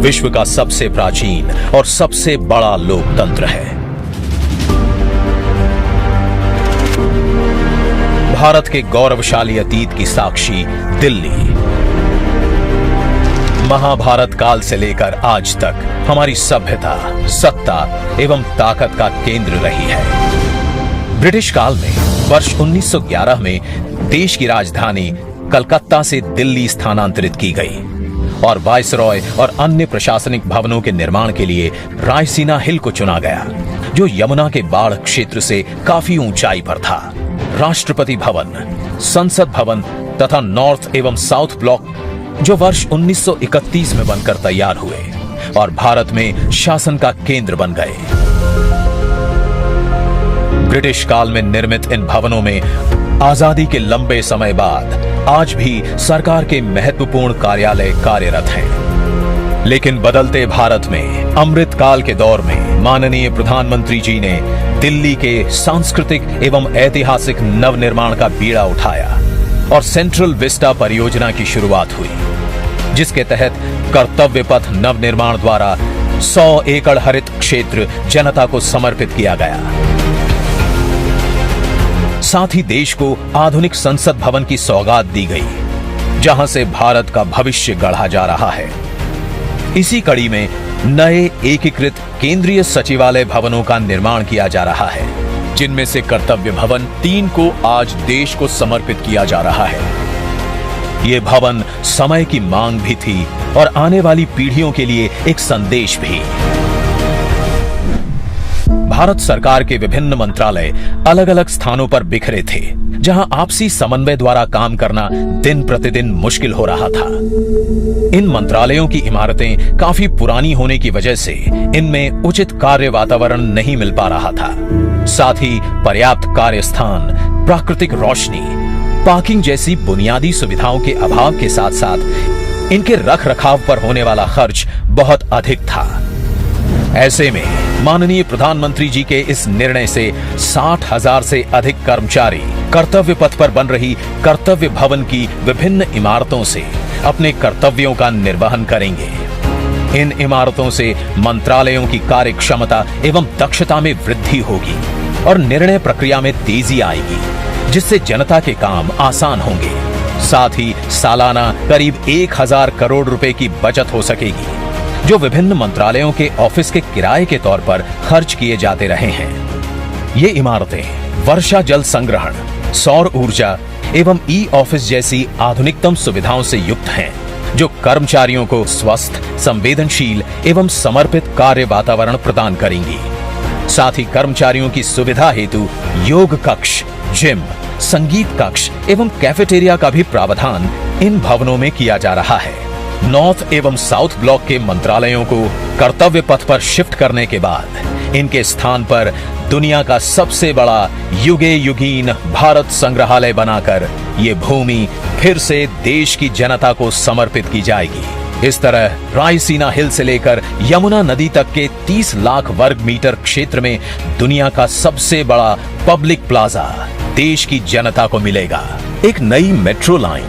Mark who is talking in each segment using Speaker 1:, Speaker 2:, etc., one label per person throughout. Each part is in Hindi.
Speaker 1: विश्व का सबसे प्राचीन और सबसे बड़ा लोकतंत्र है। भारत के गौरवशाली अतीत की साक्षी दिल्ली महाभारत काल से लेकर आज तक हमारी सभ्यता, सत्ता एवं ताकत का केंद्र रही है। ब्रिटिश काल में वर्ष 1911 में देश की राजधानी कलकत्ता से दिल्ली स्थानांतरित की गई और वायसरॉय और अन्य प्रशासनिक भवनों के निर्माण के लिए रायसीना हिल को चुना गया, जो यमुना के बाढ़ क्षेत्र से काफी ऊंचाई पर था। राष्ट्रपति भवन, संसद भवन तथा नॉर्थ एवं साउथ ब्लॉक जो वर्ष 1931 में बनकर तैयार हुए और भारत में शासन का केंद्र बन गए। ब्रिटिश काल में निर्मित इन भवनों में आजादी के लंबे समय बाद आज भी सरकार के महत्वपूर्ण कार्यालय कार्यरत हैं। लेकिन बदलते भारत में अमृत काल के दौर में माननीय प्रधानमंत्री जी ने दिल्ली के सांस्कृतिक एवं ऐतिहासिक नवनिर्माण का बीड़ा उठाया और सेंट्रल विस्टा परियोजना की शुरुआत हुई, जिसके तहत कर्तव्य पथ नवनिर्माण द्वारा 100 एकड़ हरित क्षेत्र जनता को समर्पित किया गया। साथ ही देश को आधुनिक संसद भवन की सौगात दी गई, जहां से भारत का भविष्य गढ़ा जा रहा है। इसी कड़ी में नए एकीकृत केंद्रीय सचिवालय भवनों का निर्माण किया जा रहा है, जिनमें से कर्तव्य भवन 3 को आज देश को समर्पित किया जा रहा है। ये भवन समय की मांग भी थी और आने वाली पीढ़ियों के लिए एक संदेश भी। भारत सरकार के विभिन्न मंत्रालय अलग अलग स्थानों पर बिखरे थे, जहां आपसी समन्वय द्वारा काम करना दिन प्रतिदिन मुश्किल हो रहा था। इन मंत्रालयों की इमारतें काफी पुरानी होने की वजह से इनमें उचित कार्य वातावरण नहीं मिल पा रहा था। साथ ही पर्याप्त कार्यस्थान, प्राकृतिक रोशनी, पार्किंग जैसी बुनियादी सुविधाओं के अभाव के साथ साथ इनके रख रखाव पर होने वाला खर्च बहुत अधिक था। ऐसे में माननीय प्रधानमंत्री जी के इस निर्णय से 60,000 से अधिक कर्मचारी कर्तव्य पथ पर बन रही कर्तव्य भवन की विभिन्न इमारतों से अपने कर्तव्यों का निर्वहन करेंगे। इन इमारतों से मंत्रालयों की कार्य क्षमता एवं दक्षता में वृद्धि होगी और निर्णय प्रक्रिया में तेजी आएगी, जिससे जनता के काम आसान होंगे। साथ ही सालाना करीब 1000 करोड़ रुपए की बचत हो सकेगी, जो विभिन्न मंत्रालयों के ऑफिस के किराए के तौर पर खर्च किए जाते रहे हैं। ये इमारतें वर्षा जल संग्रहण, सौर ऊर्जा एवं ई ऑफिस जैसी आधुनिकतम सुविधाओं से युक्त हैं, जो कर्मचारियों को स्वस्थ, संवेदनशील एवं समर्पित कार्य वातावरण प्रदान करेंगी। साथ ही कर्मचारियों की सुविधा हेतु योग कक्ष, जिम, संगीत कक्ष एवं कैफेटेरिया का भी प्रावधान इन भवनों में किया जा रहा है। नॉर्थ एवं साउथ ब्लॉक के मंत्रालयों को कर्तव्य पथ पर शिफ्ट करने के बाद इनके स्थान पर दुनिया का सबसे बड़ा युगे युगीन भारत संग्रहालय बनाकर ये भूमि फिर से देश की जनता को समर्पित की जाएगी। इस तरह रायसीना हिल से लेकर यमुना नदी तक के 30 लाख वर्ग मीटर क्षेत्र में दुनिया का सबसे बड़ा पब्लिक प्लाजा देश की जनता को मिलेगा। एक नई metro line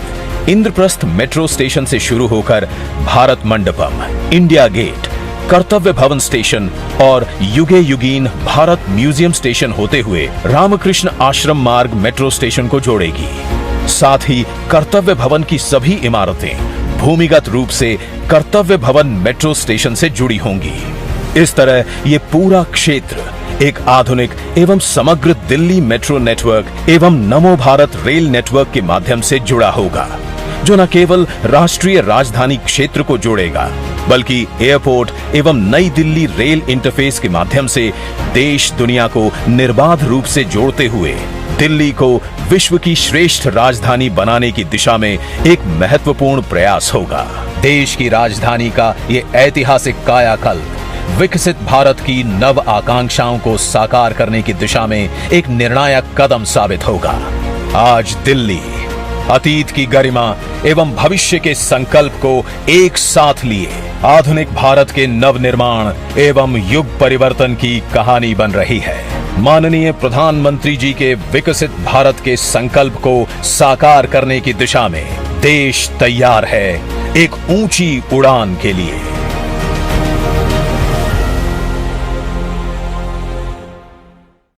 Speaker 1: Indraprastha metro station से शुरू होकर भारत मंडपम, इंडिया गेट, कर्तव्य भवन स्टेशन और युगे युगीन भारत म्यूजियम स्टेशन होते हुए रामकृष्ण आश्रम मार्ग मेट्रो स्टेशन को जोड़ेगी। साथ ही कर्तव्य भवन की सभी इमारतें भूमिगत रूप से कर्तव्य भवन मेट्रो स्टेशन से जुड़ी होंगी। इस तरह ये पूरा क्षेत्र एक आधुनिक एवं समग्र दिल्ली मेट्रो नेटवर्क एवं नमो भारत रेल नेटवर्क के माध्यम से जुड़ा होगा, जो न केवल राष्ट्रीय राजधानी क्षेत्र को जोड़ेगा, बल्कि एयरपोर्ट एवं नई दिल्ली रेल इंटरफेस के माध्यम से देश दुनिया को निर्बाध रूप से जोड़ते हुए दिल्ली को विश्व की श्रेष्ठ राजधानी बनाने की दिशा में एक महत्वपूर्ण प्रयास होगा। देश की राजधानी का ये ऐतिहासिक कायाकल्प विकसित भारत की नव आकांक्षाओं को साकार करने की दिशा में एक निर्णायक कदम साबित होगा। आज दिल्ली अतीत की गरिमा एवं भविष्य के संकल्प को एक साथ लिए आधुनिक भारत के नवनिर्माण एवं युग परिवर्तन की कहानी बन रही है। माननीय प्रधानमंत्री जी के विकसित भारत के संकल्प को साकार करने की दिशा में देश तैयार है एक ऊंची उड़ान के लिए।